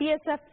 PSF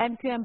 MQM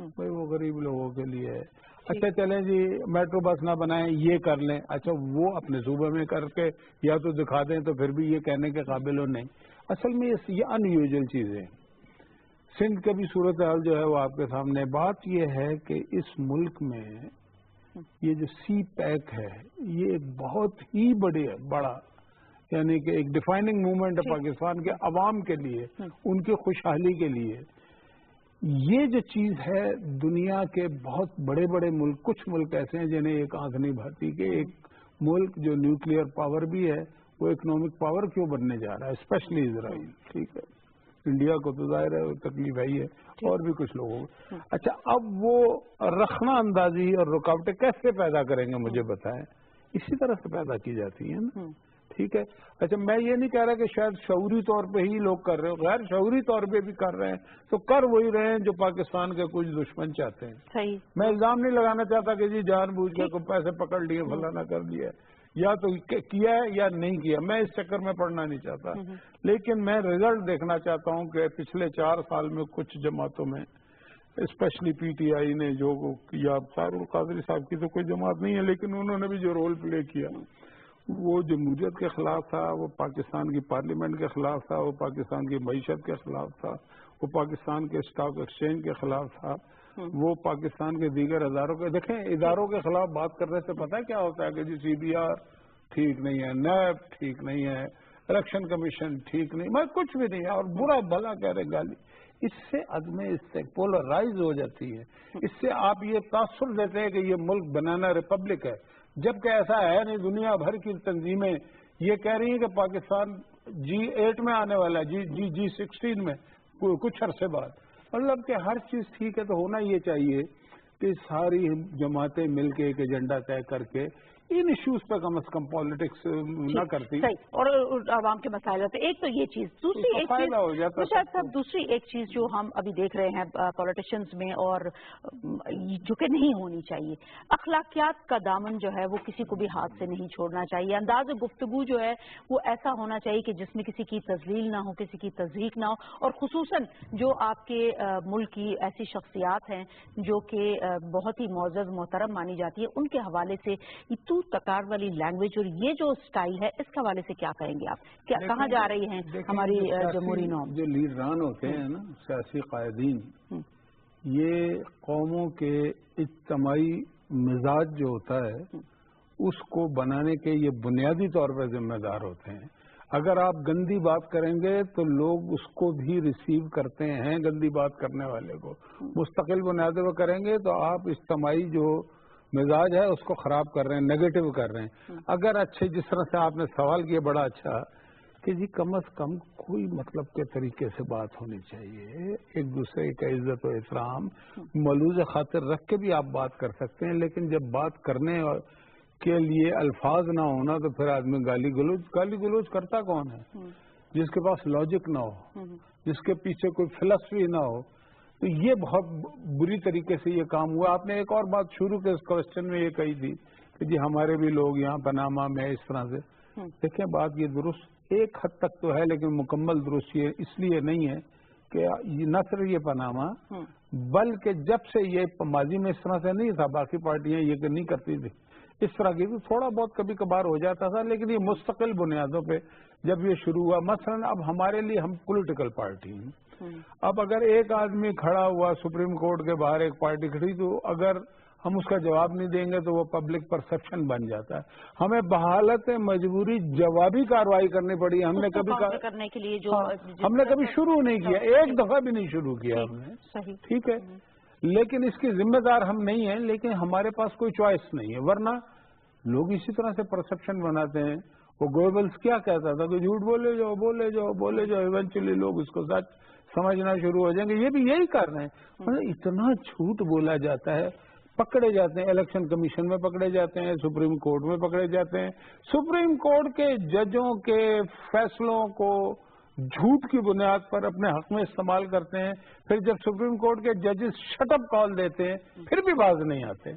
بھائی وہ غریب لوگوں کے لیے ہے. اچھا چلیں جی میٹرو بس نہ بنائیں یہ کر لیں, اچھا وہ اپنے صوبے میں کر کے یا تو دکھا دیں تو پھر بھی یہ کہنے کے قابل ہو نہیں. اصل میں یہ ان یوزل چیزیں. سندھ کا بھی صورتحال جو ہے وہ آپ کے سامنے. بات یہ ہے کہ اس ملک میں یہ جو سی پیک ہے یہ ایک بہت ہی بڑا یعنی کہ ایک ڈیفائننگ موومنٹ ہے پاکستان کے عوام کے لیے, ان کی خوشحالی کے لیے. یہ جو چیز ہے دنیا کے بہت بڑے بڑے ملک, کچھ ملک ایسے ہیں جنہیں ایک آنکھ نہیں بھاتی کہ ایک ملک جو نیوکلیئر پاور بھی ہے وہ اکنامک پاور کیوں بننے جا رہا ہے, اسپیشلی اسرائیل. ٹھیک ہے, انڈیا کو تو ظاہر ہے تکلیف ہے ہی ہے اور بھی کچھ لوگوں کو. اچھا اب وہ رخنہ اندازی اور رکاوٹیں کیسے پیدا کریں گے مجھے بتائیں. اسی طرح سے پیدا کی جاتی ہیں نا. ٹھیک ہے. اچھا میں یہ نہیں کہہ رہا کہ شاید شعوری طور پہ ہی لوگ کر رہے ہیں, غیر شعوری طور پہ بھی کر رہے ہیں تو کر وہی رہے ہیں جو پاکستان کے کچھ دشمن چاہتے ہیں. صحیح. میں الزام نہیں لگانا چاہتا کہ جی جان بوجھ کے کوئی پیسے پکڑ لیے فلانا کر دیا, یا تو کیا ہے یا نہیں کیا, میں اس چکر میں پڑھنا نہیں چاہتا. لیکن میں رزلٹ دیکھنا چاہتا ہوں کہ پچھلے 4 سال میں کچھ جماعتوں میں اسپیشلی پی ٹی آئی نے جو کیا, فاروق القادری صاحب کی تو کوئی جماعت نہیں ہے لیکن انہوں نے بھی جو رول پلے کیا وہ جمہوریت کے خلاف تھا, وہ پاکستان کی پارلیمنٹ کے خلاف تھا, وہ پاکستان کی معیشت کے خلاف تھا, وہ پاکستان کے اسٹاک ایکسچینج کے خلاف تھا, وہ پاکستان کے دیگر اداروں کے. دیکھیں اداروں کے خلاف بات کرنے سے پتہ کیا ہوتا ہے کہ جی سی بی آر ٹھیک نہیں ہے, نیب ٹھیک نہیں ہے, الیکشن کمیشن ٹھیک نہیں, میں کچھ بھی نہیں ہے اور برا بھلا کہہ رہے گالی. اس سے عدم پولرائز ہو جاتی ہے. اس سے آپ یہ تاثر دیتے ہیں کہ یہ ملک بنانا ریپبلک ہے, جبکہ ایسا ہے نہیں. دنیا بھر کی تنظیمیں یہ کہہ رہی ہیں کہ پاکستان G8 میں آنے والا ہے, G16 میں کچھ عرصے بعد. مطلب کہ ہر چیز ٹھیک ہے تو ہونا یہ چاہیے کہ ساری جماعتیں مل کے ایک ایجنڈا طے کر کے ان ایشوز پہ کم از کم پالیٹکس نہ کرتی. صحیح. اور عوام کے مسائل ہوتے. ایک تو یہ چیز, دوسری ایک چیز صاحب, دوسری ایک چیز جو ہم ابھی دیکھ رہے ہیں پولیٹیشنز میں اور جو کہ نہیں ہونی چاہیے, اخلاقیات کا دامن جو ہے وہ کسی کو بھی ہاتھ سے نہیں چھوڑنا چاہیے. انداز گفتگو جو ہے وہ ایسا ہونا چاہیے کہ جس میں کسی کی تذلیل نہ ہو, کسی کی تضحیک نہ ہو, اور خصوصاً جو آپ کے ملک کی ایسی شخصیات ہیں جو کہ بہت ہی معزز محترم مانی جاتی ہے, ان کے حوالے سے تکار والی لینگویج اور یہ جو سٹائل ہے اس کے حوالے سے کیا کہیں گے آپ؟ کہاں جا رہی ہیں ہماری جمہوری نام؟ جو لیڈران ہوتے ہیں نا, سیاسی قائدین, یہ قوموں کے اجتماعی مزاج جو ہوتا ہے اس کو بنانے کے یہ بنیادی طور پر ذمہ دار ہوتے ہیں. اگر آپ گندی بات کریں گے تو لوگ اس کو بھی ریسیو کرتے ہیں, گندی بات کرنے والے کو مستقل بنیادوں پر کریں گے تو آپ اجتماعی جو مزاج ہے اس کو خراب کر رہے ہیں, نیگیٹو کر رہے ہیں. اگر اچھے جس طرح سے آپ نے سوال کیا بڑا اچھا کہ جی کم از کم کوئی مطلب کے طریقے سے بات ہونی چاہیے, ایک دوسرے کا عزت و احترام ملوز خاطر رکھ کے بھی آپ بات کر سکتے ہیں. لیکن جب بات کرنے کے لیے الفاظ نہ ہونا تو پھر آدمی گالی گلوچ کرتا کون ہے؟ جس کے پاس لاجک نہ ہو, جس کے پیچھے کوئی فلسفی نہ ہو. تو یہ بہت بری طریقے سے یہ کام ہوا. آپ نے ایک اور بات شروع کے اس کوشچن میں یہ کہی تھی کہ جی ہمارے بھی لوگ یہاں پناما میں اس طرح سے. دیکھیں بات یہ درست ایک حد تک تو ہے لیکن مکمل درست یہ اس لیے نہیں ہے کہ نہ صرف یہ پناما بلکہ جب سے یہ ماضی میں اس طرح سے نہیں تھا, باقی پارٹیاں یہ نہیں کرتی تھی اس طرح کی, تھوڑا بہت کبھی کبھار ہو جاتا تھا, لیکن یہ مستقل بنیادوں پہ جب یہ شروع ہوا. مثلا اب ہمارے لیے ہم پولیٹیکل پارٹی ہیں. اب اگر ایک آدمی کھڑا ہوا سپریم کورٹ کے باہر, ایک پارٹی کھڑی, تو اگر ہم اس کا جواب نہیں دیں گے تو وہ پبلک پرسپشن بن جاتا ہے. ہمیں بحالت مجبوری جوابی کارروائی کرنی پڑی. ہم نے کبھی کرنے کے لیے جو ہم نے کبھی شروع نہیں کیا, ایک دفعہ بھی نہیں شروع کیا ہم نے. ٹھیک ہے, لیکن اس کی ذمہ دار ہم نہیں ہیں, لیکن ہمارے پاس کوئی چوائس نہیں ہے. ورنہ لوگ اسی طرح سے پرسپشن بناتے ہیں. وہ گوبلز کیا کہتا تھا کہ جھوٹ بولے جاؤ, ایونچولی لوگ اس کو سچ سمجھنا شروع ہو جائیں گے. یہ بھی یہی کر رہے ہیں. اتنا جھوٹ بولا جاتا ہے, پکڑے جاتے ہیں, الیکشن کمیشن میں پکڑے جاتے ہیں, سپریم کورٹ میں پکڑے جاتے ہیں. سپریم کورٹ کے ججوں کے فیصلوں کو جھوٹ کی بنیاد پر اپنے حق میں استعمال کرتے ہیں. پھر جب سپریم کورٹ کے ججز شٹ اپ کال دیتے ہیں پھر بھی باز نہیں آتے.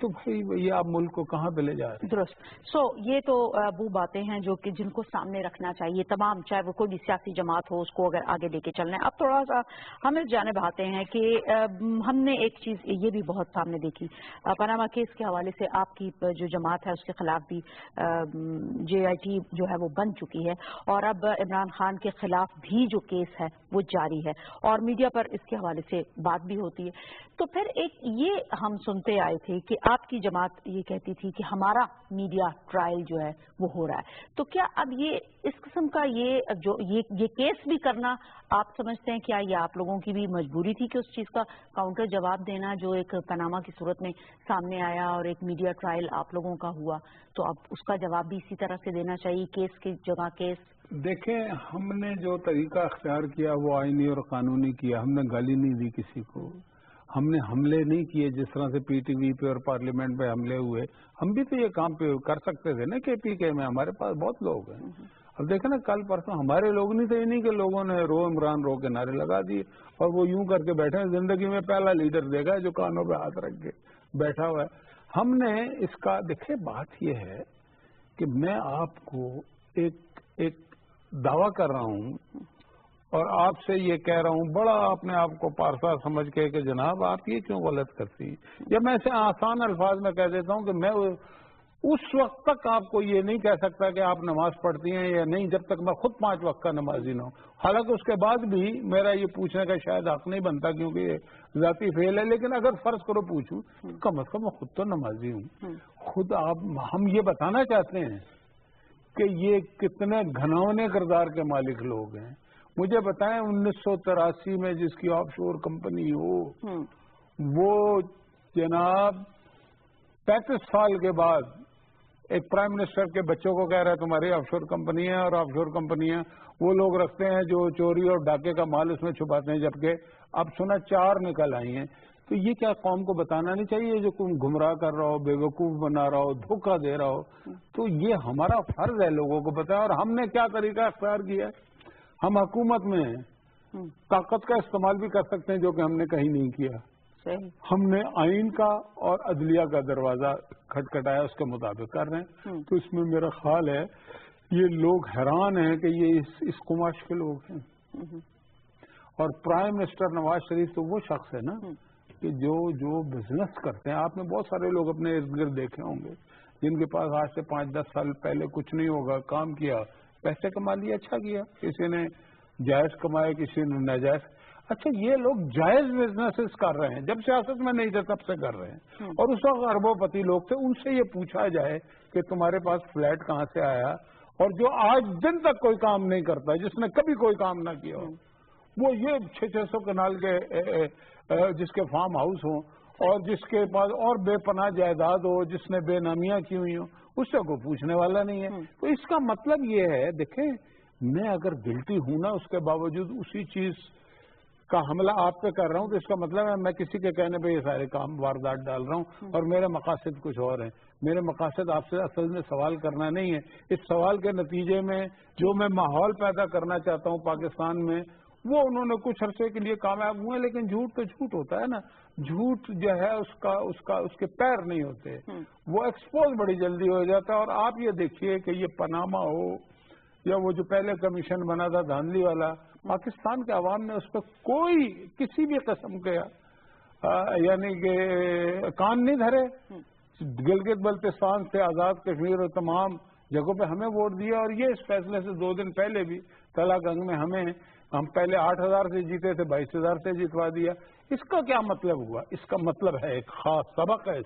تو بھائی یہ آپ ملک کو کہاں پہ لے جا رہے ہیں؟ درست. یہ تو وہ باتیں ہیں جو کہ جن کو سامنے رکھنا چاہیے تمام، چاہے وہ کوئی بھی سیاسی جماعت ہو، اس کو اگر آگے لے کے چلنا ہے. اب تھوڑا سا ہم اس جانب آتے ہیں کہ ہم نے ایک چیز یہ بھی بہت سامنے دیکھی، پاناما کیس کے حوالے سے آپ کی جو جماعت ہے اس کے خلاف بھی JIT جو ہے وہ بن چکی ہے، اور اب عمران خان کے خلاف بھی جو کیس ہے وہ جاری ہے، اور میڈیا پر اس کے حوالے سے بات بھی ہوتی ہے. تو پھر ایک یہ ہم سنتے آئے تھے کہ آپ کی جماعت یہ کہتی تھی کہ ہمارا میڈیا ٹرائل جو ہے وہ ہو رہا ہے. تو کیا اب یہ اس قسم کا یہ کیس بھی کرنا آپ سمجھتے ہیں کیا یہ آپ لوگوں کی بھی مجبوری تھی کہ اس چیز کا کاؤنٹر جواب دینا جو ایک پاناما کی صورت میں سامنے آیا اور ایک میڈیا ٹرائل آپ لوگوں کا ہوا، تو اب اس کا جواب بھی اسی طرح سے دینا چاہیے، کیس کی جگہ کیس؟ دیکھیں، ہم نے جو طریقہ اختیار کیا وہ آئینی اور قانونی کیا. ہم نے گالی نہیں دی کسی کو، ہم نے حملے نہیں کیے جس طرح سے PTV پہ اور پارلیمنٹ پہ حملے ہوئے. ہم بھی تو یہ کام پہ کر سکتے تھے نا. KPK میں ہمارے پاس بہت لوگ ہیں. اب دیکھیں نا، کل پرسوں ہمارے لوگ نہیں تھے، انہیں کے لوگوں نے رو عمران رو کے نعرے لگا دیے، اور وہ یوں کر کے بیٹھے ہیں. زندگی میں پہلا لیڈر دیکھا ہے جو کانوں پہ ہاتھ رکھ کے بیٹھا ہوا ہے. ہم نے اس کا دیکھیں، بات یہ ہے کہ میں آپ کو ایک دعویٰ کر رہا ہوں اور آپ سے یہ کہہ رہا ہوں بڑا اپنے آپ کو پارسا سمجھ کے کہ جناب آپ یہ کیوں غلط کرتی، یا میں اسے آسان الفاظ میں کہہ دیتا ہوں کہ میں اس وقت تک آپ کو یہ نہیں کہہ سکتا کہ آپ نماز پڑھتی ہیں یا نہیں جب تک میں خود 5 وقت کا نمازی نہ ہوں. حالانکہ اس کے بعد بھی میرا یہ پوچھنے کا شاید حق نہیں بنتا کیونکہ یہ ذاتی فعل ہے. لیکن اگر فرض کرو پوچھوں، کم از کم میں خود تو نمازی ہوں. خود ہم یہ بتانا چاہتے ہیں کہ یہ کتنے گھنونے کردار کے مالک لوگ ہیں. مجھے بتائیں 1983 میں جس کی آف شور کمپنی ہو، وہ جناب 35 سال کے بعد ایک پرائم منسٹر کے بچوں کو کہہ رہا ہے تمہاری آف شور کمپنی ہے، اور آف شور کمپنیاں وہ لوگ رکھتے ہیں جو چوری اور ڈاکے کا مال اس میں چھپاتے ہیں، جبکہ اب سنا 4 نکل آئی ہیں. تو یہ کیا قوم کو بتانا نہیں چاہیے جو کوئی گمراہ کر رہا ہو، بے وقوف بنا رہا ہو، دھوکہ دے رہا ہو؟ تو یہ ہمارا فرض ہے لوگوں کو بتایا. اور ہم نے کیا طریقہ اختیار کیا ہے؟ ہم حکومت میں طاقت کا استعمال بھی کر سکتے ہیں جو کہ ہم نے کہیں نہیں کیا. ہم نے آئین کا اور عدلیہ کا دروازہ کھٹکھٹایا، اس کے مطابق کر رہے ہیں. تو اس میں میرا خیال ہے یہ لوگ حیران ہیں کہ یہ اس قماش کے لوگ ہیں. اور پرائم منسٹر نواز شریف تو وہ شخص ہے نا کہ جو بزنس کرتے ہیں. آپ نے بہت سارے لوگ اپنے ارد گرد دیکھے ہوں گے جن کے پاس آج سے 5-10 سال پہلے کچھ نہیں ہوگا، کام کیا، پیسے کما لیے، اچھا کیا. کسی نے جائز کمائے، کسی نے ناجائز. اچھا، یہ لوگ جائز بزنسز کر رہے ہیں، جب سیاست میں نہیں تھے تب سے کر رہے ہیں. اور اس وقت اربوں پتی لوگ تھے. ان سے یہ پوچھا جائے کہ تمہارے پاس فلیٹ کہاں سے آیا، اور جو آج دن تک کوئی کام نہیں کرتا، جس نے کبھی کوئی کام نہ کیا ہو، وہ یہ 600 کنال کے جس کے فارم ہاؤس ہوں اور جس کے پاس اور بے پناہ جائیداد ہو، جس نے بے نامیاں کی ہوئی ہوں، اس سے کوئی پوچھنے والا نہیں ہے. تو اس کا مطلب یہ ہے، دیکھیں، میں اگر گلٹی ہوں نا، اس کے باوجود اسی چیز کا حملہ آپ پہ کر رہا ہوں، تو اس کا مطلب ہے میں کسی کے کہنے پہ یہ سارے کام واردات ڈال رہا ہوں اور میرے مقاصد کچھ اور ہیں. میرے مقاصد آپ سے اصل میں سوال کرنا نہیں ہے. اس سوال کے نتیجے میں جو میں ماحول پیدا کرنا چاہتا ہوں پاکستان میں، وہ انہوں نے کچھ عرصے کے لیے کامیاب ہوئے. لیکن جھوٹ تو جھوٹ ہوتا ہے نا. جھوٹ جو ہے اس کے پیر نہیں ہوتے، وہ ایکسپوز بڑی جلدی ہو جاتا ہے. اور آپ یہ دیکھیے کہ یہ پاناما ہو یا وہ جو پہلے کمیشن بنا تھا دھاندلی والا، پاکستان کے عوام نے اس پہ کوئی کسی بھی قسم کے یعنی کہ کان نہیں دھرے. گلگت بلتستان سے آزاد کشمیر اور تمام جگہوں پہ ہمیں ووٹ دیا. اور یہ اس فیصلے سے 2 دن پہلے بھی تلا گنگ میں ہم پہلے 8,000 سے جیتے تھے، 22,000 سے جتوا دیا. اس کا کیا مطلب ہوا؟ اس کا مطلب ہے ایک خاص سبق ہے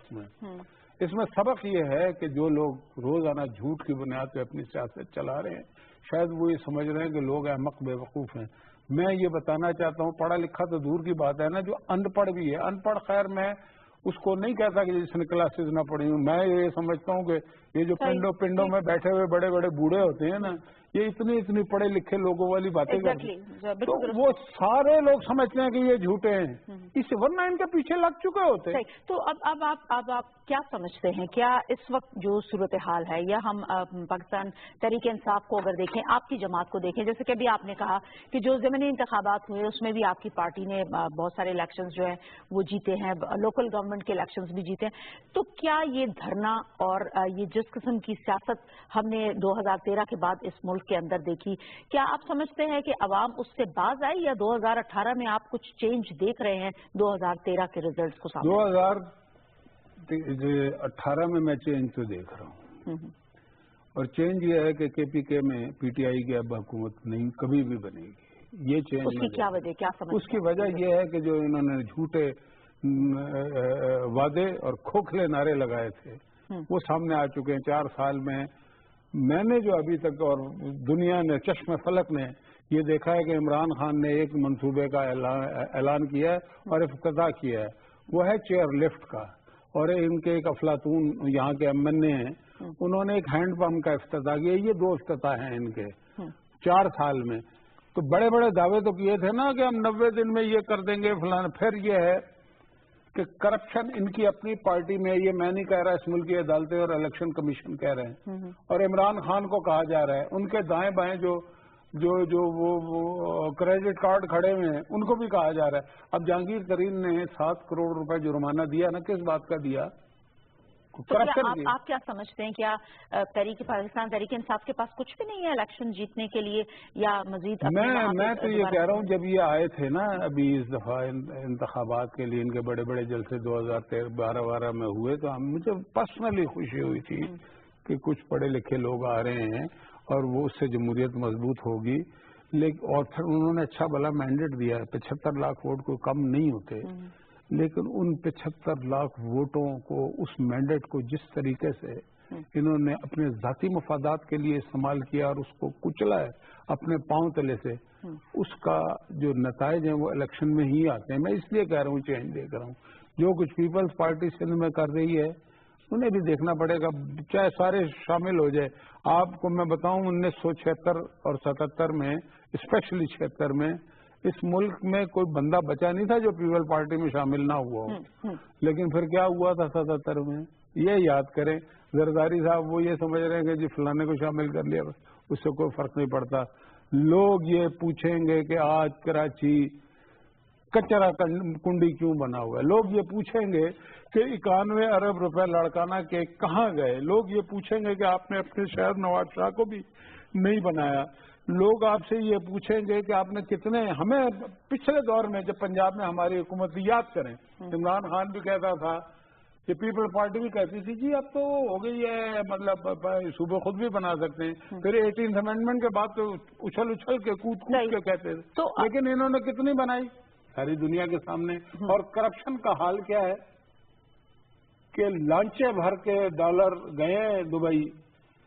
اس میں سبق یہ ہے کہ جو لوگ روزانہ جھوٹ کی بنیاد پہ اپنی سیاست چلا رہے ہیں، شاید وہ یہ سمجھ رہے ہیں کہ لوگ احمق بے وقوف ہیں. میں یہ بتانا چاہتا ہوں، پڑھا لکھا تو دور کی بات ہے نا، جو ان پڑھ بھی ہے، ان پڑھ خیر میں اس کو نہیں کہتا کہ جس نے کلاسز نہ پڑھی ہوں. میں یہ سمجھتا ہوں کہ یہ جو پنڈوں میں بیٹھے ہوئے بڑے بڑے بوڑھے ہوتے ہیں نا، یہ اتنی پڑھے لکھے لوگوں والی باتیں کرتے ہیں تو وہ سارے لوگ سمجھتے ہیں کہ یہ جھوٹے ہیں، اس ورنہ ان کے پیچھے لگ چکے ہوتے ہیں۔ تو اب آپ کیا سمجھتے ہیں، کیا اس وقت جو صورتحال ہے، یا ہم پاکستان تحریک انصاف کو اگر دیکھیں، آپ کی جماعت کو دیکھیں، جیسے کہ ابھی آپ نے کہا کہ جو ضمنی انتخابات ہوئے اس میں بھی آپ کی پارٹی نے بہت سارے الیکشنز جو ہیں وہ جیتے ہیں، لوکل گورنمنٹ کے الیکشنز بھی جیتے ہیں، تو کیا یہ دھرنا اور یہ جس قسم کی سیاست ہم نے 2013 کے بعد اس ملک کے اندر دیکھی، کیا آپ سمجھتے ہیں کہ عوام اس سے باز آئی، یا 2018 میں آپ کچھ چینج دیکھ رہے ہیں 2013 کے ریزلٹس کو سامنے؟ 2018 میں چینج تو دیکھ رہا ہوں، اور چینج یہ ہے کہ کے پی کے میں پی ٹی آئی کی اب حکومت نہیں کبھی بھی بنے گی۔ یہ چینج اس کی کیا وجہ، کیا سمجھتے ہیں؟ اس کی وجہ یہ ہے کہ جو انہوں نے جھوٹے وعدے اور کھوکھلے نعرے لگائے تھے وہ سامنے آ چکے ہیں 4 سال میں نے جو ابھی تک اور دنیا نے چشم فلک نے یہ دیکھا ہے کہ عمران خان نے ایک منصوبے کا اعلان کیا ہے اور افتتاح کیا ہے، وہ ہے چیئر لفٹ کا، اور ان کے ایک افلاطون یہاں کے ایم این اے ہیں، انہوں نے ایک ہینڈ پمپ کا افتتاح کیا۔ یہ 2 افتتاح ہیں ان کے 4 سال میں۔ تو بڑے بڑے دعوے تو کیے تھے نا کہ ہم 90 دن میں یہ کر دیں گے فلاں۔ پھر یہ ہے کہ کرپشن ان کی اپنی پارٹی میں، یہ میں نہیں کہہ رہا، اس ملک کی عدالتیں اور الیکشن کمیشن کہہ رہے ہیں، اور عمران خان کو کہا جا رہا ہے، ان کے دائیں بائیں جو وہ کریڈٹ کارڈ کھڑے ہوئے ہیں ان کو بھی کہا جا رہا ہے۔ اب جہانگیر ترین نے 7 کروڑ روپے جرمانہ دیا نا، کس بات کا دیا؟ کرپشن۔ آپ کیا سمجھتے ہیں، کیا پاکستان تحریک انصاف کے پاس کچھ بھی نہیں ہے الیکشن جیتنے کے لیے، یا مزید؟ میں تو یہ کہہ رہا ہوں، جب یہ آئے تھے نا ابھی اس دفعہ انتخابات کے لیے، ان کے بڑے بڑے جلسے 2012 میں ہوئے، تو مجھے پرسنلی خوشی ہوئی تھی کہ کچھ پڑھے لکھے لوگ آ رہے ہیں اور وہ اس سے جمہوریت مضبوط ہوگی۔ لیکن اور پھر انہوں نے اچھا بھلا مینڈیٹ دیا ہے، 75 لاکھ ووٹ کو کم نہیں ہوتے، لیکن ان 75 لاکھ ووٹوں کو، اس مینڈیٹ کو جس طریقے سے انہوں نے اپنے ذاتی مفادات کے لیے استعمال کیا اور اس کو کچلا ہے اپنے پاؤں تلے سے، اس کا جو نتائج ہیں وہ الیکشن میں ہی آتے ہیں۔ میں اس لیے کہہ رہا ہوں، چینج دیکھ رہا ہوں، جو کچھ پیپلز پارٹی سندھ میں کر رہی ہے انہیں بھی دیکھنا پڑے گا، چاہے سارے شامل ہو جائے۔ آپ کو میں بتاؤں 1976 اور 77 میں، اسپیشلی 76 میں، اس ملک میں کوئی بندہ بچا نہیں تھا جو پیپل پارٹی میں شامل نہ ہوا ہو، لیکن پھر کیا ہوا تھا 77 میں؟ یہ یاد کریں، زرداری صاحب وہ یہ سمجھ رہے ہیں کہ جی فلانے کو شامل کر لیا، بس اس سے کوئی فرق نہیں پڑتا۔ لوگ یہ پوچھیں گے کہ آج کراچی کچرا کنڈی کیوں بنا ہوا ہے، لوگ یہ پوچھیں گے کہ 91 ارب روپے لڑکانہ کے کہاں گئے، لوگ یہ پوچھیں گے کہ آپ نے اپنے شہر نواز شاہ کو بھی نہیں بنایا، لوگ آپ سے یہ پوچھیں گے کہ آپ نے کتنے، ہمیں پچھلے دور میں جب پنجاب میں ہماری حکومت یاد کریں، عمران خان بھی کہتا تھا کہ پیپل پارٹی بھی کہتی تھی جی اب تو ہو گئی ہے، مطلب صوبے خود بھی بنا سکتے ہیں، پھر 18th امینڈمنٹ کے بعد تو اچھل کے کود کے کہتے تھے، لیکن انہوں نے کتنی بنائی ساری دنیا کے سامنے۔ اور کرپشن کا حال کیا ہے کہ لانچے بھر کے ڈالر گئے دبئی،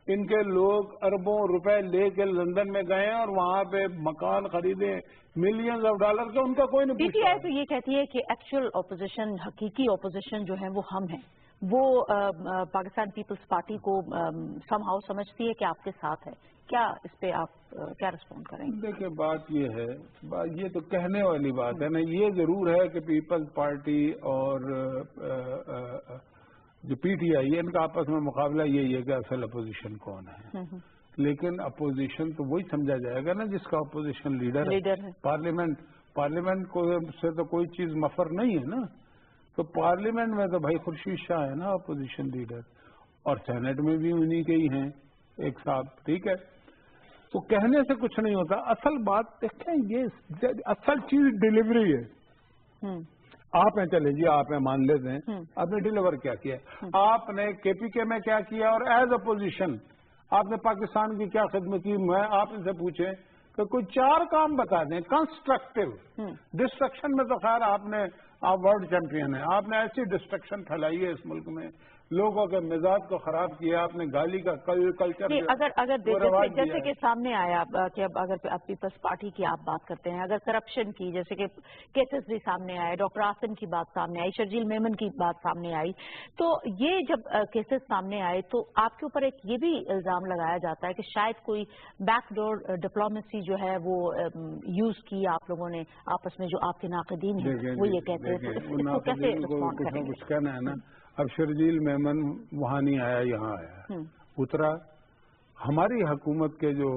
ان کے لوگ اربوں روپے لے کے لندن میں گئے اور وہاں پہ مکان خریدے ملینز آف ڈالر کے، ان کا کوئی نہیں پوچھتا۔ پی ٹی آئی تو یہ کہتی ہے کہ ایکچوئل اپوزیشن، حقیقی اپوزیشن جو ہے وہ ہم ہیں، وہ پاکستان پیپلز پارٹی کو سم ہاؤ سمجھتی ہے کہ آپ کے ساتھ ہے، کیا اس پہ آپ کیا رسپونڈ کریں گے؟ دیکھیں بات یہ ہے، یہ تو کہنے والی بات ہے نا، یہ ضرور ہے کہ پیپلز پارٹی اور جو پی ٹی آئی ہے ان کا آپس میں مقابلہ یہی ہے کہ اصل اپوزیشن کون ہے، لیکن اپوزیشن تو وہی سمجھا جائے گا نا جس کا اپوزیشن لیڈر ہے۔ پارلیمنٹ کو سے تو کوئی چیز مفر نہیں ہے نا، تو پارلیمنٹ میں تو بھائی خورشید شاہ ہے نا اپوزیشن لیڈر، اور سینٹ میں بھی انہی کے ہی ہیں ایک صاحب، ٹھیک ہے، تو کہنے سے کچھ نہیں ہوتا۔ اصل بات دیکھیں، یہ اصل چیز ڈیلیوری ہے۔ آپ ہیں، چلے جی آپ ہیں، مان لیتے ہیں، آپ نے ڈیلیور کیا کیا، آپ نے کے پی کے میں کیا کیا، اور ایز اپوزیشن آپ نے پاکستان کی کیا خدمت کی۔ میں آپ ان سے پوچھیں کہ کوئی 4 کام بتا دیں کنسٹرکٹیو۔ ڈسٹرکشن میں تو خیر آپ ورلڈ چیمپئن ہیں، آپ نے ایسی ڈسٹرکشن پھیلائی ہے اس ملک میں، لوگوں کے مزاج کو خراب کیا آپ نے، گالی کا کلچر اگر جیسے کہ سامنے آیا کہ اب اگر پیپلز پارٹی کی آپ بات کرتے ہیں، اگر کرپشن کی جیسے کہ کیسز بھی سامنے آئے، ڈاکٹر عاصم کی بات سامنے آئی، شرجیل میمن کی بات سامنے آئی، تو یہ جب کیسز سامنے آئے تو آپ کے اوپر ایک یہ بھی الزام لگایا جاتا ہے کہ شاید کوئی بیک ڈور ڈپلومیسی جو ہے وہ یوز کی آپ لوگوں نے آپس میں، جو آپ کے ناقدین ہیں وہ یہ کہتے ہیں، تو کیسے رسپونڈ کریں گے؟ کچھ کہنا ہے نا، اب شرجیل میمن وہاں نہیں آیا، یہاں آیا، اترا، ہماری حکومت کے جو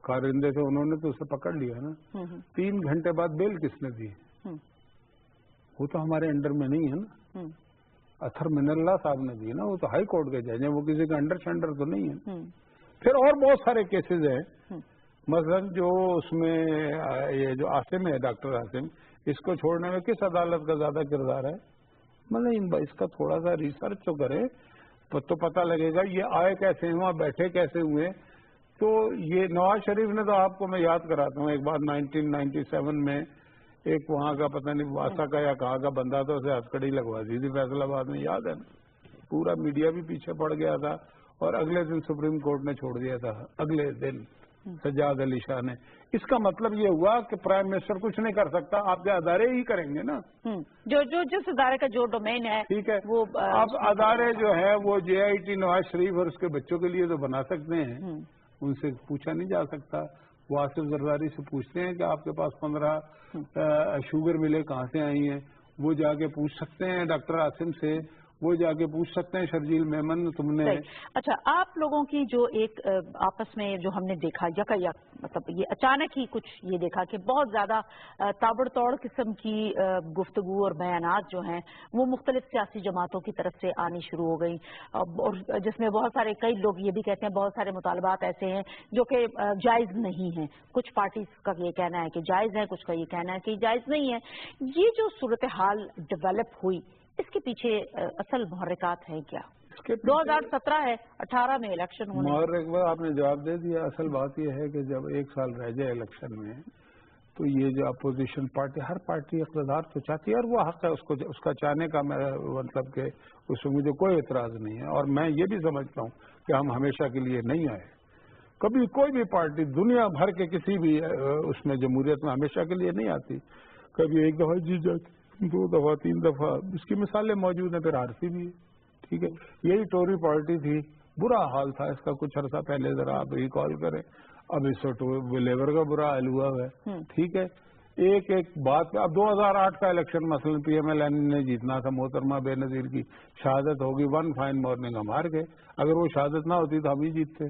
کارندے تھے انہوں نے تو اسے پکڑ لیا نا، 3 گھنٹے بعد بیل کس نے دی؟ وہ تو ہمارے انڈر میں نہیں ہے نا، اطہر من اللہ صاحب نے دی نا، وہ تو ہائی کورٹ کے جج ہیں، وہ کسی کا انڈر شنڈر تو نہیں ہے۔ پھر اور بہت سارے کیسز ہیں، مثلا جو اس میں یہ جو عاصم ہے، ڈاکٹر عاصم، اس کو چھوڑنے میں کس عدالت کا زیادہ کردار ہے؟ مطلب اس کا تھوڑا سا ریسرچ تو کرے تو پتہ لگے گا یہ آئے کیسے ہیں، وہاں بیٹھے کیسے ہوئے۔ تو یہ نواز شریف نے تو آپ کو میں یاد کراتا ہوں، ایک بار 1997 میں ایک وہاں کا پتہ نہیں واسا کا یا کہاں کا بندہ تھا، اسے ہتھکڑی لگوا دی تھی فیصل آباد میں، یاد ہے نا؟ پورا میڈیا بھی پیچھے پڑ گیا تھا اور اگلے دن سپریم کورٹ نے چھوڑ دیا تھا، اگلے دن سجاد علی شاہ نے۔ اس کا مطلب یہ ہوا کہ پرائم منسٹر کچھ نہیں کر سکتا، آپ کے ادارے ہی کریں گے نا، جس ادارے کا جو ڈومین ہے، ٹھیک ہے، وہ اب ادارے جو ہے وہ JIT نواز شریف اور اس کے بچوں کے لیے تو بنا سکتے ہیں، ان سے پوچھا نہیں جا سکتا۔ وہ آصف زرداری سے پوچھتے ہیں کہ آپ کے پاس 15 شوگر ملیں کہاں سے آئی ہیں، وہ جا کے پوچھ سکتے ہیں ڈاکٹر عاصم سے، وہ جا کے پوچھ سکتے ہیں شرجیل میمن تم نے۔ اچھا، آپ لوگوں کی جو ایک آپس میں جو ہم نے دیکھا مطلب یہ اچانک ہی کچھ یہ دیکھا کہ بہت زیادہ تابڑ توڑ قسم کی گفتگو اور بیانات جو ہیں وہ مختلف سیاسی جماعتوں کی طرف سے آنی شروع ہو گئی، اور جس میں بہت سارے کئی لوگ یہ بھی کہتے ہیں بہت سارے مطالبات ایسے ہیں جو کہ جائز نہیں ہیں، کچھ پارٹیز کا یہ کہنا ہے کہ جائز ہے، کچھ کا یہ کہنا ہے کہ جائز نہیں ہے۔ یہ جو صورتحال ڈیولپ ہوئی، اس کے پیچھے اصل محرکات ہیں کیا؟ 2017 ہے، 18 میں الیکشن ہونے، محرک بات آپ نے جواب دے دیا۔ اصل بات یہ ہے کہ جب 1 سال رہ جائے الیکشن میں تو یہ جو اپوزیشن پارٹی، ہر پارٹی اقتدار تو چاہتی ہے اور وہ حق ہے اس کا چاہنے کا، مطلب کہ اس میں مجھے کوئی اعتراض نہیں ہے، اور میں یہ بھی سمجھتا ہوں کہ ہم ہمیشہ کے لیے نہیں آئے، کبھی کوئی بھی پارٹی دنیا بھر کے کسی بھی اس میں جمہوریت میں ہمیشہ کے لیے نہیں آتی، کبھی 1 دفعہ جیت جاتی، 2 دفعہ 3 دفعہ، اس کی مثالیں موجود ہیں، پھر ہارتی بھی ہے، ٹھیک ہے۔ یہی ٹوری پارٹی تھی، برا حال تھا اس کا کچھ عرصہ پہلے، ذرا آپ ریکال کریں، اب اس وقت لیبر کا برا حال ہوا ہے، ٹھیک ہے۔ ایک بات، اب 2008 کا الیکشن مثلا PMLN نے جیتنا تھا، محترمہ بے نظیر کی شہادت ہوگی، 1 فائن مارننگ ہم ہار گئے، اگر وہ شہادت نہ ہوتی تو ہم ہی جیتتے،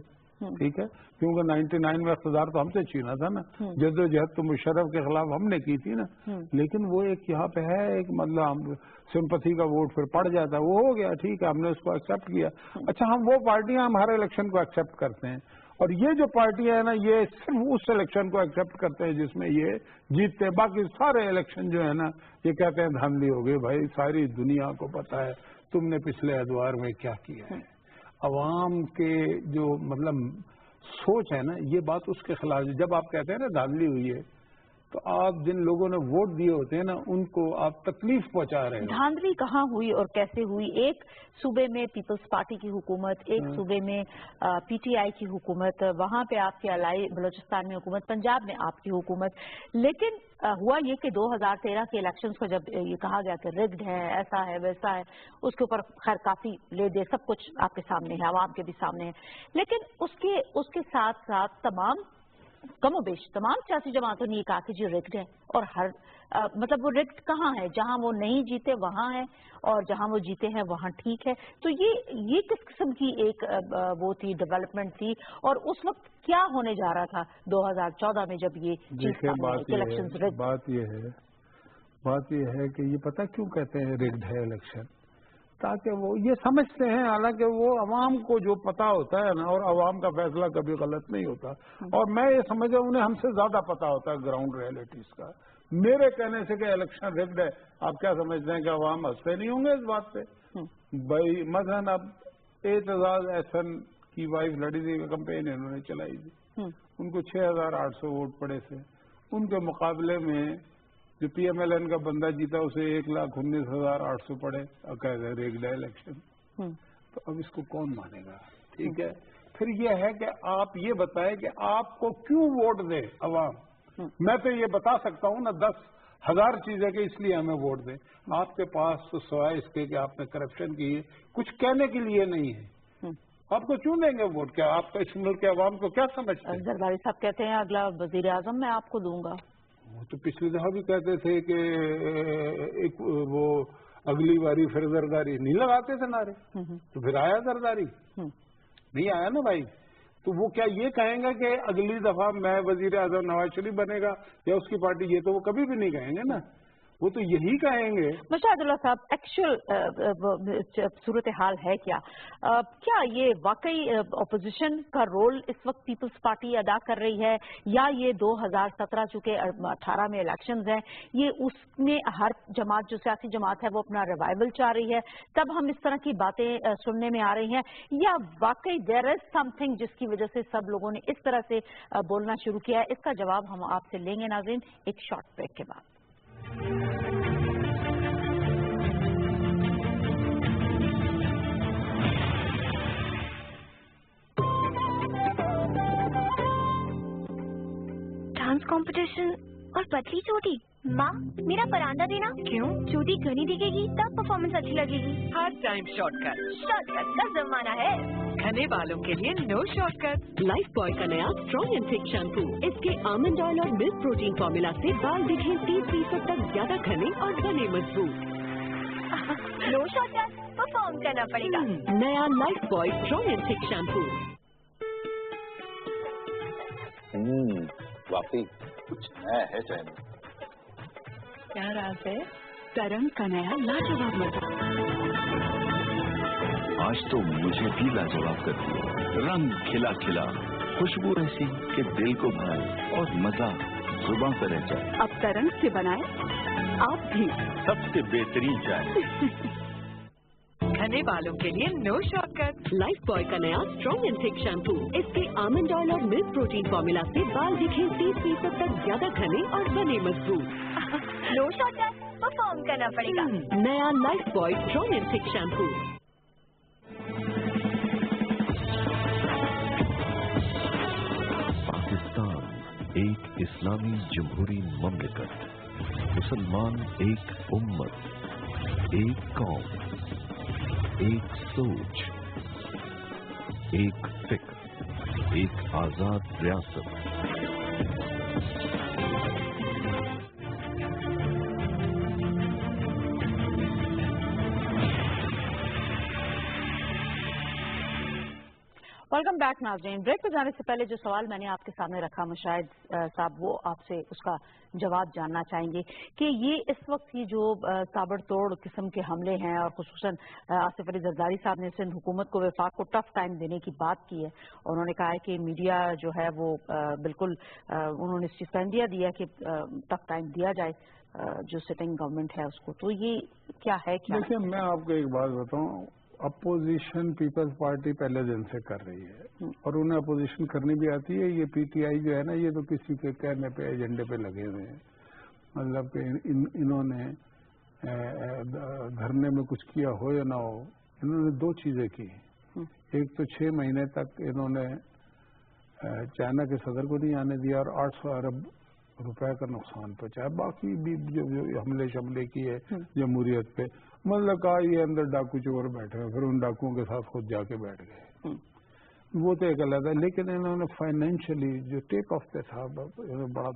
ٹھیک ہے، کیونکہ 99 میں اقتدار تو ہم سے چھینا تھا نا، جدوجہد تو مشرف کے خلاف ہم نے کی تھی نا، لیکن وہ ایک یہاں پہ ہے ایک مطلب سمپتھی کا ووٹ پھر پڑ جاتا ہے، وہ ہو گیا، ٹھیک ہے، ہم نے اس کو ایکسپٹ کیا۔ اچھا، ہم وہ پارٹیاں ہم ہر الیکشن کو ایکسپٹ کرتے ہیں، اور یہ جو پارٹیاں ہیں نا یہ صرف اس الیکشن کو ایکسپٹ کرتے ہیں جس میں یہ جیتتے ہیں، باقی سارے الیکشن جو ہے نا یہ کہتے ہیں دھاندلی ہو گئی۔ بھائی ساری دنیا کو پتا ہے تم نے پچھلے ادوار میں کیا کیا ہے، عوام کے جو مطلب سوچ ہے نا یہ بات اس کے خلاف ہے۔ جب آپ کہتے ہیں نا دھاندلی ہوئی ہے تو آپ جن لوگوں نے ووٹ دیے ہوتے ہیں نا ان کو آپ تکلیف پہنچا رہے ہیں۔ دھاندلی کہاں ہوئی اور کیسے ہوئی؟ ایک صوبے میں پیپلز پارٹی کی حکومت، ایک صوبے میں PTI کی حکومت، وہاں پہ آپ کے علائی بلوچستان میں حکومت، پنجاب میں آپ کی حکومت، لیکن ہوا یہ کہ 2013 کے الیکشنز کو جب یہ کہا گیا کہ رگڈ ہے، ایسا ہے ویسا ہے، اس کے اوپر خیر کافی لے دے سب کچھ آپ کے سامنے ہے، عوام کے بھی سامنے ہے، لیکن اس کے ساتھ ساتھ کم و بیش تمام سیاسی جماعتوں نے یہ کہا کہ جی رگڈ ہے، اور مطلب وہ رگڈ کہاں ہے؟ جہاں وہ نہیں جیتے وہاں ہے، اور جہاں وہ جیتے ہیں وہاں ٹھیک ہے۔ تو یہ کس قسم کی ایک وہ تھی ڈیولپمنٹ تھی، اور اس وقت کیا ہونے جا رہا تھا 2014 میں جب یہ چیز الیکشن؟ بات یہ ہے کہ یہ پتہ کیوں کہتے ہیں رگڈ ہے الیکشن، تاکہ وہ یہ سمجھتے ہیں، حالانکہ وہ عوام کو جو پتا ہوتا ہے نا، اور عوام کا فیصلہ کبھی غلط نہیں ہوتا، اور میں یہ سمجھا انہیں ہم سے زیادہ پتا ہوتا ہے گراؤنڈ ریئلٹیز کا۔ میرے کہنے سے کہ الیکشن رگڈ ہے، آپ کیا سمجھتے ہیں کہ عوام ہنستے نہیں ہوں گے اس بات پہ؟ بھائی مثلاً اب اعتزاز احسن کی وائف لڑی تھی، کمپین انہوں نے چلائی تھی، ان کو 6800 ووٹ پڑے تھے، ان کے مقابلے میں جو PMLN کا بندہ جیتا اسے 1,19,800 پڑے، ریگڈ ہے الیکشن۔ تو اب اس کو کون مانے گا؟ ٹھیک ہے، پھر یہ ہے کہ آپ یہ بتائیں کہ آپ کو کیوں ووٹ دے عوام۔ میں تو یہ بتا سکتا ہوں نا 10,000 چیزیں کہ اس لیے ہمیں ووٹ دیں، آپ کے پاس تو سوائے اس کے کہ آپ نے کرپشن کی ہے کچھ کہنے کے لیے نہیں ہے، آپ کو کیوں دیں گے ووٹ؟ کیا آپ اس ملک کے عوام کو کیا سمجھتے ہیں؟ زرداری صاحب کہتے ہیں اگلا وزیر اعظم میں آپ کو دوں گا۔ وہ تو پچھلی دفعہ بھی کہتے تھے کہ ایک وہ اگلی باری پھر زرداری، نہیں لگاتے تھے نعرے، تو پھر آیا زرداری، نہیں آیا نا بھائی۔ تو وہ کیا یہ کہیں گے کہ اگلی دفعہ میں وزیر اعظم نواز شریف بنے گا یا اس کی پارٹی؟ یہ تو وہ کبھی بھی نہیں کہیں گے نا، وہ تو یہی کہیں گے۔ مشاہد اللہ صاحب، ایکچوئل صورتحال ہے کیا؟ کیا یہ واقعی اپوزیشن کا رول اس وقت پیپلز پارٹی ادا کر رہی ہے، یا یہ 2017 چونکہ 18 میں الیکشنز ہیں، یہ اس میں ہر جماعت جو سیاسی جماعت ہے وہ اپنا ریوائول چاہ رہی ہے، تب ہم اس طرح کی باتیں سننے میں آ رہی ہیں، یا واقعی دیر از سم تھنگ جس کی وجہ سے سب لوگوں نے اس طرح سے بولنا شروع کیا ہے؟ اس کا جواب ہم آپ سے لیں گے ناظرین ایک شارٹ بریک کے بعد۔ ڈانس کمپٹیشن اور پتلی چوٹی، ماں میرا پراندہ دینا۔ کیوں؟ چوٹی گھنی دکھے گی تب پرفارمنس اچھی لگے گی۔ ہر time short cut, short cut کا زمانہ ہے۔ گھنے بالوں کے لیے no short cut. Lifebuoy کا نیا اسٹرانگ اینڈ تھک شیمپو، اس کے آمنڈ آئل اور ملک پروٹین فارمولا سے بال دکھیں 30% تک زیادہ گھنے اور بنے مضبوط۔ نو شارٹ کٹ، پرفارم کرنا پڑے گا۔ نیا life boy strong and thick shampoo. واقعی کچھ نیا ہے چائے میں۔ کیا راز ہے؟ ترنگ کا نیا لاجواب مزہ۔ آج تو مجھے بھی لاجواب کر دیا، رنگ کھلا کھلا، خوشبو ایسی کہ دل کو بھائے اور مزہ زباں پر رہ جائے۔ اب ترنگ سے بنائے آپ بھی سب سے بہترین چائے۔ گھنے بالوں کے لیے no short cut. Lifebuoy کا نیا اسٹرانگ اینڈ تھک شیمپو، اس کے آمنڈ آئل اور ملک پروٹین فارمولا سے بال دکھیں 30% تک زیادہ گھنے اور بنے مضبوط۔ نو شارٹ کٹ، پرفارم کرنا پڑے گا۔ نیا life boy strong and thick shampoo. Pakistan ایک اسلامی جمہوری مملکت، مسلمان ایک امت، ایک قوم، ایک سوچ، ایک فکر، ایک آزاد ریاست۔ ویلکم بیک ناظرین۔ بریک پہ جانے سے پہلے جو سوال میں نے آپ کے سامنے رکھا مشاہد صاحب، وہ آپ سے اس کا جواب جاننا چاہیں گے کہ یہ اس وقت کی جو تابڑ توڑ قسم کے حملے ہیں، اور خصوصاً آصف علی زرداری صاحب نے سندھ حکومت کو وفاق کو ٹف ٹائم دینے کی بات کی ہے، اور انہوں نے کہا ہے کہ میڈیا جو ہے وہ بالکل انہوں نے اس چیز کا اندیا دیا کہ ٹف ٹائم دیا جائے جو سٹنگ گورنمنٹ ہے اس کو، تو یہ کیا ہے؟ کیا دیکھیے میں آپ کو ایک بات بتاؤں، اپوزیشن پیپلز پارٹی پہلے دن سے کر رہی ہے اور انہیں اپوزیشن کرنی بھی آتی ہے۔ یہ پی ٹی آئی جو ہے نا، یہ تو کسی کے کہنے پہ ایجنڈے پہ لگے ہوئے ہیں، مطلب کہ انہوں نے دھرنے میں کچھ کیا ہو یا نہ ہو، انہوں نے دو چیزیں کی۔ ایک تو 6 مہینے تک انہوں نے چائنا کے صدر کو نہیں آنے دیا اور 800 ارب روپے کا نقصان پہنچایا، باقی بھی جو حملے شملے کیے جمہوریت پہ، مطلب کہا یہ اندر ڈاکو چور بیٹھے ہیں، پھر ان ڈاکوؤں کے ساتھ خود جا کے بیٹھ گئے، وہ تو ایک الگ ہے۔ لیکن انہوں نے فائنینشلی جو ٹیک آف پہ تھا بڑا،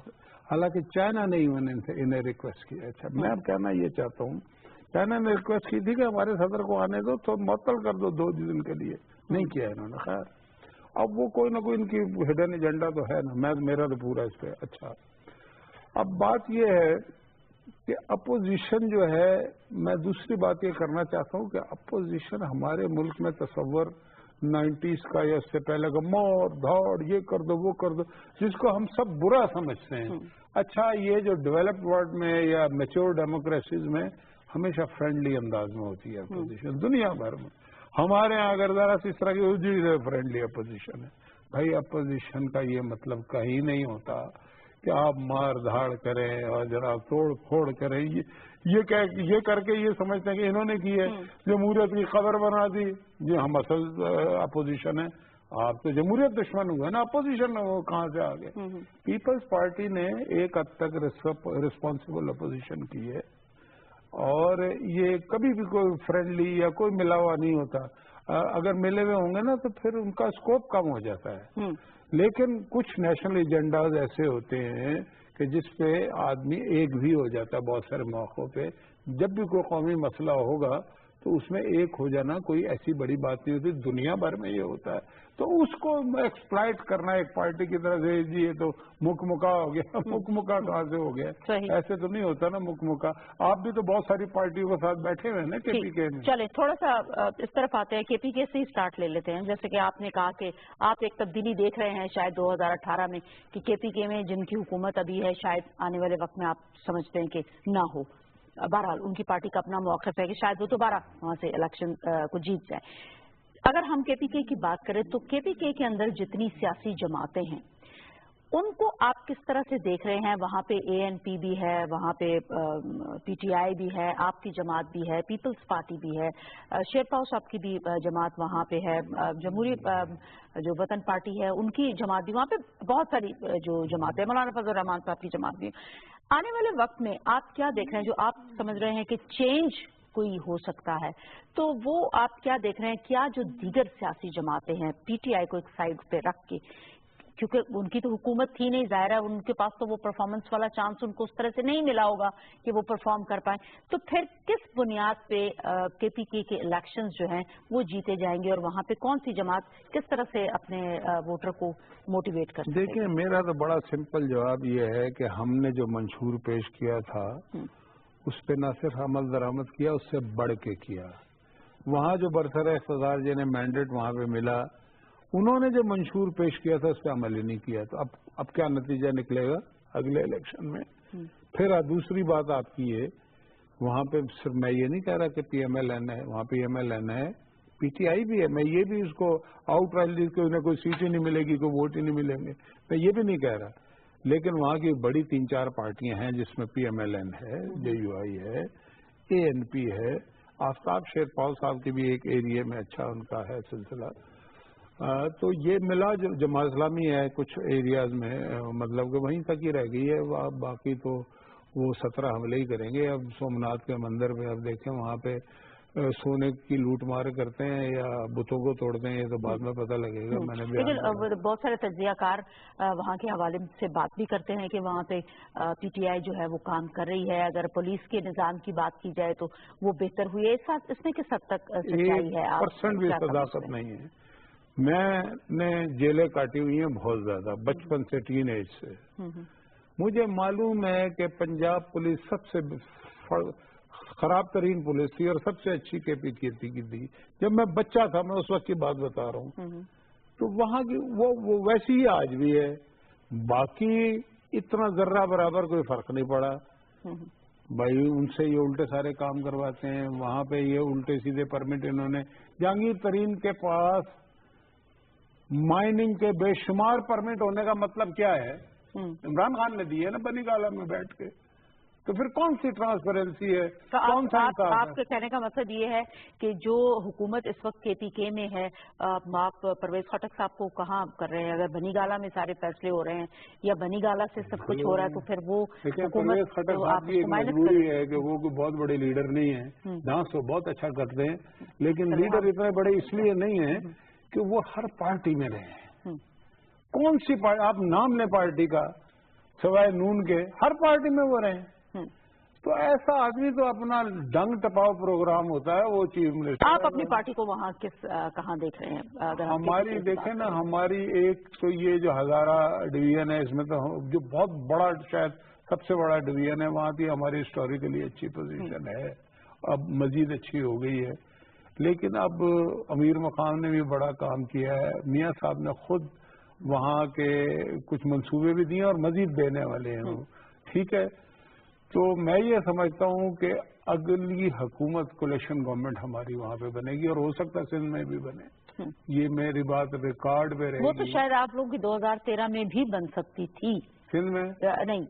حالانکہ چائنا نے انہیں ریکویسٹ کی۔ اچھا میں اب کہنا یہ چاہتا ہوں، چائنا نے ریکویسٹ کی تھی کہ ہمارے صدر کو آنے دو تو معطل کر دو 2 دن کے لیے، نہیں کیا انہوں نے۔ خیر اب وہ کوئی نہ کوئی ان کی ہڈن ایجنڈا تو ہے نا، میرا تو پورا اس پہ اچھا۔ اب بات یہ ہے کہ اپوزیشن جو ہے، میں دوسری بات یہ کرنا چاہتا ہوں کہ اپوزیشن ہمارے ملک میں تصور 90s کا یا اس سے پہلے کا مور دھاڑ، یہ کر دو وہ کر دو، جس کو ہم سب برا سمجھتے ہیں۔ اچھا یہ جو ڈیولپڈ ورلڈ میں یا میچور ڈیموکریسیز میں ہمیشہ فرینڈلی انداز میں ہوتی ہے اپوزیشن، دنیا بھر میں۔ ہمارے یہاں اگر ذرا سی اس طرح کی فرینڈلی اپوزیشن ہے، بھائی اپوزیشن کا یہ مطلب کہیں نہیں ہوتا کہ آپ مار دھاڑ کریں اور ذرا توڑ پھوڑ کریں، یہ کر کے یہ سمجھتے ہیں کہ انہوں نے کی ہے، جمہوریت کی قبر بنا دی. جی ہم اصل اپوزیشن ہے. آپ تو جمہوریت دشمن ہوئے نا، اپوزیشن وہ کہاں سے آ گئے؟ پیپلز پارٹی نے ایک حد تک ریسپانسبل اپوزیشن کی ہے، اور یہ کبھی بھی کوئی فرینڈلی یا کوئی ملا ہوا نہیں ہوتا. اگر ملے ہوئے ہوں گے نا تو پھر ان کا اسکوپ کم ہو جاتا ہے. لیکن کچھ نیشنل ایجنڈاز ایسے ہوتے ہیں کہ جس پہ آدمی ایک بھی ہو جاتا ہے بہت سارے موقعوں پہ. جب بھی کوئی قومی مسئلہ ہوگا تو اس میں ایک ہو جانا کوئی ایسی بڑی بات نہیں ہوتی. دنیا بھر میں یہ ہوتا ہے، تو اس کو ایکسپلائٹ کرنا ایک پارٹی کی طرح سے. جی یہ تو مک مکا ہو گیا. مک مکا کہاں سے ہو گیا؟ ایسے تو نہیں ہوتا نا مک مکا. آپ بھی تو بہت ساری پارٹیوں کے ساتھ بیٹھے ہوئے ہیں نا کے پی کے میں. چلے تھوڑا سا اس طرف آتے ہیں، کے پی کے سے ہی اسٹارٹ لے لیتے ہیں. جیسے کہ آپ نے کہا کہ آپ ایک تبدیلی دیکھ رہے ہیں شاید 2018 میں کہ کے پی کے میں جن کی حکومت ابھی ہے شاید آنے والے وقت میں آپ سمجھتے ہیں کہ نہ ہو. بہرحال ان کی پارٹی کا اپنا موقف ہے کہ شاید وہ دوبارہ وہاں سے الیکشن کو جیت جائے. اگر ہم کے پی کے کی بات کریں تو کے پی کے اندر جتنی سیاسی جماعتیں ہیں ان کو آپ کس طرح سے دیکھ رہے ہیں؟ وہاں پہ اے این پی بھی ہے، وہاں پہ پی ٹی آئی بھی ہے، آپ کی جماعت بھی ہے، پیپلز پارٹی بھی ہے، شیرپاؤ صاحب کی بھی جماعت وہاں پہ ہے، جمہوری جو وطن پارٹی ہے ان کی جماعت بھی، وہاں پہ بہت ساری جو جماعتیں، مولانا فضل الرحمان صاحب کی جماعت بھی. آنے والے وقت میں آپ کیا دیکھ رہے ہیں جو آپ سمجھ رہے ہیں کہ چینج کوئی ہو سکتا ہے؟ تو وہ آپ کیا دیکھ رہے ہیں؟ کیا جو دیگر سیاسی جماعتیں ہیں پی ٹی آئی کو ایک سائڈ پہ رکھ کے، کیونکہ ان کی تو حکومت تھی نہیں، ظاہر ہے ان کے پاس تو وہ پرفارمنس والا چانس ان کو اس طرح سے نہیں ملا ہوگا کہ وہ پرفارم کر پائیں، تو پھر کس بنیاد پہ کے پی کے الیکشنز جو ہیں وہ جیتے جائیں گے، اور وہاں پہ کون سی جماعت کس طرح سے اپنے ووٹر کو موٹیویٹ کر سکے؟ دیکھیں میرا تو بڑا سمپل جواب یہ ہے کہ ہم نے جو منشور پیش کیا تھا اس پہ نہ صرف عمل درآمد کیا، اس سے بڑھ کے کیا. وہاں جو برسر اقتدار جنہیں مینڈیٹ وہاں پہ ملا انہوں نے جو منشور پیش کیا تھا اس پہ عمل ہی نہیں کیا. تو اب کیا نتیجہ نکلے گا اگلے الیکشن میں؟ پھر دوسری بات آپ کی ہے، وہاں پہ صرف میں یہ نہیں کہہ رہا کہ پی ایم ایل این ہے، وہاں پی ایم ایل این ہے، پی ٹی آئی بھی ہے. میں یہ بھی اس کو آؤٹ رائل کہ انہیں کوئی سیٹ ہی نہیں ملے گی، کوئی ووٹ ہی نہیں ملیں گے، میں یہ بھی نہیں کہہ رہا. لیکن وہاں کی بڑی 3-4 پارٹیاں ہیں جس میں پی ایم ایل این ہے، جے یو آئی ہے، اے این پی ہے، آفتاب شیرپاؤ صاحب کی بھی ایک ایریا میں اچھا ان کا ہے سلسلہ. تو یہ ملا جو جماعت اسلامی ہے کچھ ایریاز میں، مطلب کہ وہیں تک ہی رہ گئی ہے. باقی تو وہ 17 حملے ہی کریں گے. اب سومناتھ کے مندر میں اب دیکھیں وہاں پہ سونے کی لوٹ مار کرتے ہیں یا بتوں کو توڑتے ہیں، یہ تو بعد میں پتہ لگے گا. میں نے لیکن بہت سارے تجزیہ کار وہاں کے حوالے سے بات بھی کرتے ہیں کہ وہاں پہ پی ٹی آئی جو ہے وہ کام کر رہی ہے. اگر پولیس کے نظام کی بات کی جائے تو وہ بہتر ہوئی ہے. اس میں کس حد تک سچائی ہے؟ 1% بھی صداقت نہیں ہے. میں نے جیلیں کاٹی ہوئی ہیں بہت زیادہ، بچپن سے، ٹین ایج سے. مجھے معلوم ہے کہ پنجاب پولیس سب سے خراب ترین پولیس تھی اور سب سے اچھی کے پی کی تھی. جب میں بچہ تھا، میں اس وقت کی بات بتا رہا ہوں، تو وہاں کی وہ ویسی ہی آج بھی ہے. باقی اتنا ذرہ برابر کوئی فرق نہیں پڑا. بھائی ان سے یہ الٹے سارے کام کرواتے ہیں. وہاں پہ یہ الٹے سیدھے پرمٹ انہوں نے، جہانگیر ترین کے پاس مائننگ کے بے شمار پرمٹ ہونے کا مطلب کیا ہے؟ عمران خان نے دیے نا بنی گالہ میں بیٹھ کے. تو پھر کون سی ٹرانسپیرنسی ہے؟ کون سا آپ کے کہنے کا مقصد یہ ہے کہ جو حکومت اس وقت کے پی کے میں ہے، آپ پرویز خٹک صاحب کو کہاں کر رہے ہیں؟ اگر بنی گالہ میں سارے فیصلے ہو رہے ہیں یا بنی گالہ سے سب کچھ ہو رہا ہے تو پھر وہ پرویز خٹک صاحب کی ایک مجبوری ہے کہ وہ کوئی بہت بڑے لیڈر نہیں ہیں. ڈانس وہ بہت اچھا کرتے ہیں لیکن لیڈر اتنے بڑے اس لیے نہیں ہیں کہ وہ ہر پارٹی میں رہے ہیں. کون سی پارٹی؟ آپ نام لیں پارٹی کا، سوائے نون کے ہر پارٹی میں وہ رہے ہیں. تو ایسا آدمی تو اپنا ڈنگ ٹپاؤ پروگرام ہوتا ہے وہ چیف منسٹر. آپ اپنی پارٹی کو وہاں کہاں دیکھ رہے ہیں؟ اگر ہماری دیکھیں نا، ہماری ایک تو یہ جو ہزارہ ڈویژن ہے اس میں تو جو بہت بڑا شاید سب سے بڑا ڈویژن ہے، وہاں کی ہماری ہسٹوریکلی اچھی پوزیشن ہے. اب مزید اچھی ہو گئی ہے. لیکن اب امیر مقام نے بھی بڑا کام کیا ہے. میاں صاحب نے خود وہاں کے کچھ منصوبے بھی دیے اور مزید دینے والے ہیں. ٹھیک ہے، تو میں یہ سمجھتا ہوں کہ اگلی حکومت کولیشن گورنمنٹ ہماری وہاں پہ بنے گی اور ہو سکتا ہے سندھ میں بھی بنے. یہ میری بات ریکارڈ پہ رہے گی. وہ تو شاید آپ لوگوں کی 2013 میں بھی بن سکتی تھی. سندھ میں نہیں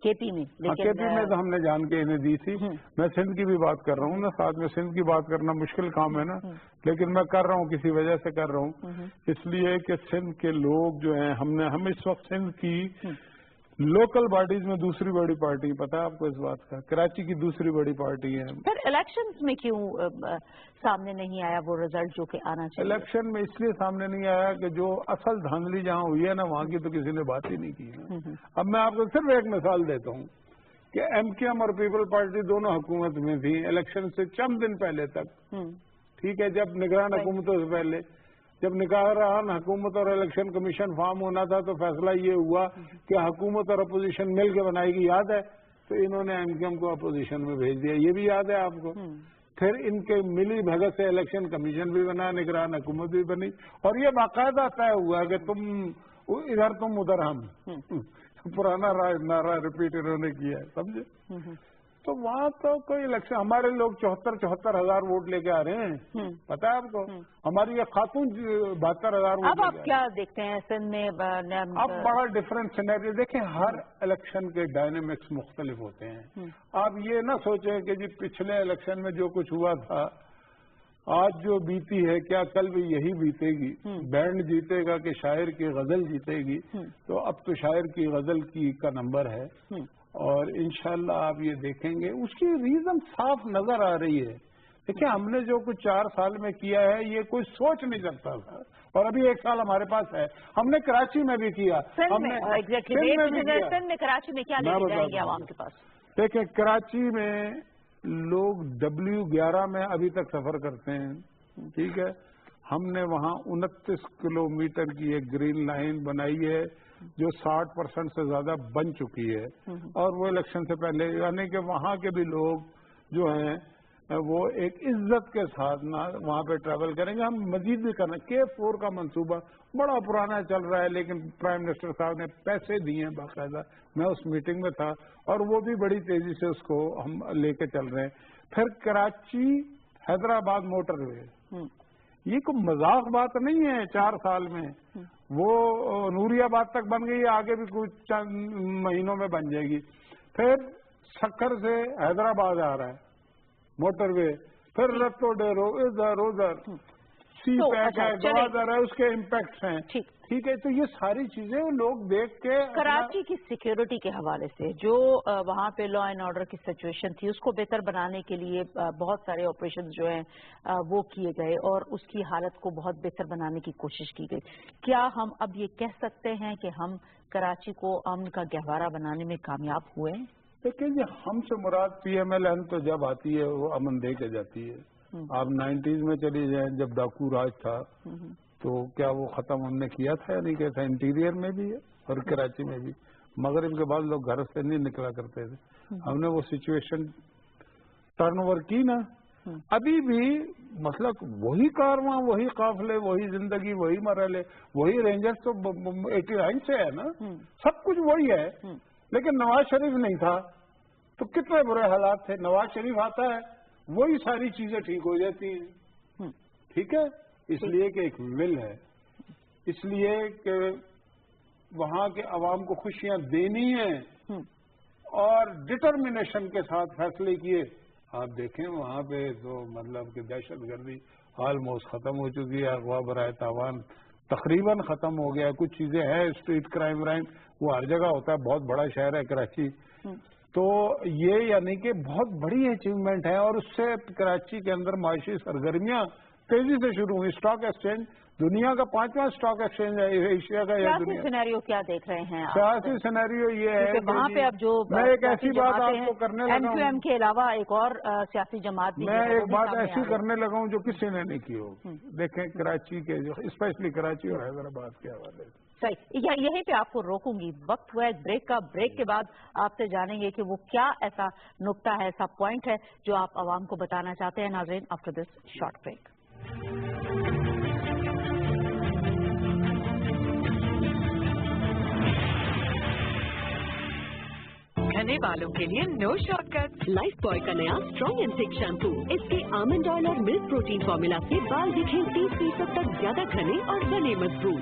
KP میں، KP میں تو ہم نے جان کے انہیں دی تھی. میں سندھ کی بھی بات کر رہا ہوں نا، ساتھ میں سندھ کی بات کرنا مشکل کام ہے نا، لیکن میں کر رہا ہوں، کسی وجہ سے کر رہا ہوں، اس لیے کہ سندھ کے لوگ جو ہیں ہم اس وقت سندھ کی لوکل باڈیز میں دوسری بڑی پارٹی، پتا ہے آپ کو اس بات کا، کراچی کی دوسری بڑی پارٹی ہے. پھر الیکشنز میں کیوں سامنے نہیں آیا وہ رزلٹ جو کہ آنا چاہیے؟ الیکشن میں اس لیے سامنے نہیں آیا کہ جو اصل دھاندلی جہاں ہوئی ہے نا، وہاں کی تو کسی نے بات ہی نہیں کی نا. اب میں آپ کو صرف ایک مثال دیتا ہوں کہ MKM اور پیپل پارٹی دونوں حکومت میں تھی الیکشن سے چند دن پہلے تک. ٹھیک ہے، جب نگران حکومتوں سے پہلے، جب نگران حکومت اور الیکشن کمیشن فارم ہونا تھا تو فیصلہ یہ ہوا کہ حکومت اور اپوزیشن مل کے بنائے گی، یاد ہے؟ تو انہوں نے MKM کو اپوزیشن میں بھیج دیا، یہ بھی یاد ہے آپ کو. پھر ان کے ملی بھگت سے الیکشن کمیشن بھی بنا، نگران حکومت بھی بنی، اور یہ باقاعدہ طے ہوا کہ تم ادھر تم ادھر ہم. پرانا نعرہ ریپیٹ انہوں نے کیا ہے، سمجھے؟ تو وہاں تو کوئی الیکشن، ہمارے لوگ 74,000 ووٹ لے کے آ رہے ہیں، پتا ہے آپ کو؟ ہماری یہ خاتون 72,000 ووٹ. اب آپ کیا دیکھتے ہیں سندھ میں؟ اب بڑا ڈفرینٹ سینیریو دیکھیں، ہر الیکشن کے ڈائنامکس مختلف ہوتے ہیں. آپ یہ نہ سوچیں کہ جی پچھلے الیکشن میں جو کچھ ہوا تھا، آج جو بیتی ہے کیا کل بھی یہی بیتے گی؟ بینڈ جیتے گا کہ شاعر کی غزل جیتے گی؟ تو اب تو شاعر کی غزل کا نمبر ہے، اور انشاءاللہ آپ یہ دیکھیں گے اس کی ریزن صاف نظر آ رہی ہے. دیکھیں، ہم نے جو کچھ 4 سال میں کیا ہے یہ کوئی سوچ نہیں سکتا تھا، اور ابھی 1 سال ہمارے پاس ہے. ہم نے کراچی میں بھی کیا، ہم نے سندھ میں کراچی میں کیا لے جائیں گے عوام کے پاس؟ دیکھیں، کراچی میں لوگ W11 میں ابھی تک سفر کرتے ہیں. ٹھیک ہے، ہم نے وہاں 29 کلومیٹر کی ایک گرین لائن بنائی ہے جو 60% سے زیادہ بن چکی ہے، اور وہ الیکشن سے پہلے، یعنی کہ وہاں کے بھی لوگ جو ہیں وہ ایک عزت کے ساتھ وہاں پہ ٹریول کریں گے. ہم مزید بھی کرنا. K4 کا منصوبہ بڑا پرانا چل رہا ہے، لیکن پرائم منسٹر صاحب نے پیسے دیے ہیں باقاعدہ. میں اس میٹنگ میں تھا، اور وہ بھی بڑی تیزی سے اس کو ہم لے کے چل رہے ہیں. پھر کراچی حیدرآباد موٹر وے، یہ کوئی مذاق بات نہیں ہے. 4 سال میں وہ نوری آباد تک بن گئی ہے، آگے بھی کچھ چند مہینوں میں بن جائے گی. پھر سکھر سے حیدرآباد آ رہا ہے موٹر وے، پھر رتو ڈیرو، ادھر سی پیک ہے، گوادر ہے، اس کے امپیکٹس ہیں. ٹھیک ہے، تو یہ ساری چیزیں لوگ دیکھ کے. کراچی کی سیکیورٹی کے حوالے سے جو وہاں پہ لا اینڈ آرڈر کی سچویشن تھی، اس کو بہتر بنانے کے لیے بہت سارے آپریشن جو ہیں وہ کیے گئے، اور اس کی حالت کو بہت بہتر بنانے کی کوشش کی گئی. کیا ہم اب یہ کہہ سکتے ہیں کہ ہم کراچی کو امن کا گہوارہ بنانے میں کامیاب ہوئے؟ دیکھیں جی، ہم سے مراد PMLN تو جب آتی ہے وہ امن دے کے جاتی ہے. آپ 90s میں چلی جائیں، جب ڈاکو راج تھا تو کیا وہ ختم ہم نے کیا تھا یا نہیں کیا تھا؟ انٹیریئر میں بھی ہے اور کراچی میں بھی. مغرب کے بعد لوگ گھر سے نہیں نکلا کرتے تھے. ہم نے وہ سچویشن ٹرن اوور کی نا. ابھی بھی مطلب وہی کارواں، وہی قافلے، وہی زندگی، وہی مرحلے، وہی رینجرز تو 89 سے ہے نا. سب کچھ وہی ہے، لیکن نواز شریف نہیں تھا تو کتنے برے حالات تھے. نواز شریف آتا ہے، وہی ساری چیزیں ٹھیک ہو جاتی ہیں. ٹھیک ہے، اس لیے کہ ایک ول ہے، اس لیے کہ وہاں کے عوام کو خوشیاں دینی ہیں اور ڈٹرمنیشن کے ساتھ فیصلے کیے. آپ دیکھیں وہاں پہ تو مطلب کہ دہشت گردی آلموسٹ ختم ہو چکی ہے، اغوا برائے تاوان تقریباً ختم ہو گیا. کچھ چیزیں ہیں، اسٹریٹ کرائم وہ ہر جگہ ہوتا ہے. بہت بڑا شہر ہے کراچی، تو یہ یعنی کہ بہت بڑی اچیومنٹ ہے. اور اس سے کراچی کے اندر معاشی سرگرمیاں تیزی سے شروع ہوئی. اسٹاک ایکسچینج دنیا کا 5واں اسٹاک ایکسچینج ہے ایشیا کا. سیاسی سینیریو کیا دیکھ رہے ہیں آپ؟ سیاسی سینیریو یہ ہے وہاں پہ اب جو میں ایک ایسی بات آپ کو کرنے لگا ہوں، MQM کے علاوہ ایک اور سیاسی جماعت بھی، میں ایک بات ایسی کرنے لگا ہوں جو کسی نے نہیں کی ہو. دیکھیں کراچی کے جو اسپیشلی کراچی اور حیدرآباد کے حوالے سے. صحیح، یہیں پہ آپ کو روکوں گی. وقت ہوا ایک بریک کا. بریک کے بعد آپ سے جانیں گے کہ وہ کیا ایسا نقطہ ہے، ایسا پوائنٹ ہے جو آپ عوام کو بتانا چاہتے ہیں. ناظرین، آفٹر دس شارٹ بریک. گھنے بالوں کے لیے no short cut. Lifebuoy کا نیا اسٹرانگ اینڈ تھک شیمپو، اس کے آمنڈ آئل اور ملک پروٹین فارمولا سے بال دکھیں 30% تک زیادہ گھنے اور بنے مضبوط.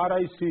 RIC,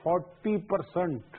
40%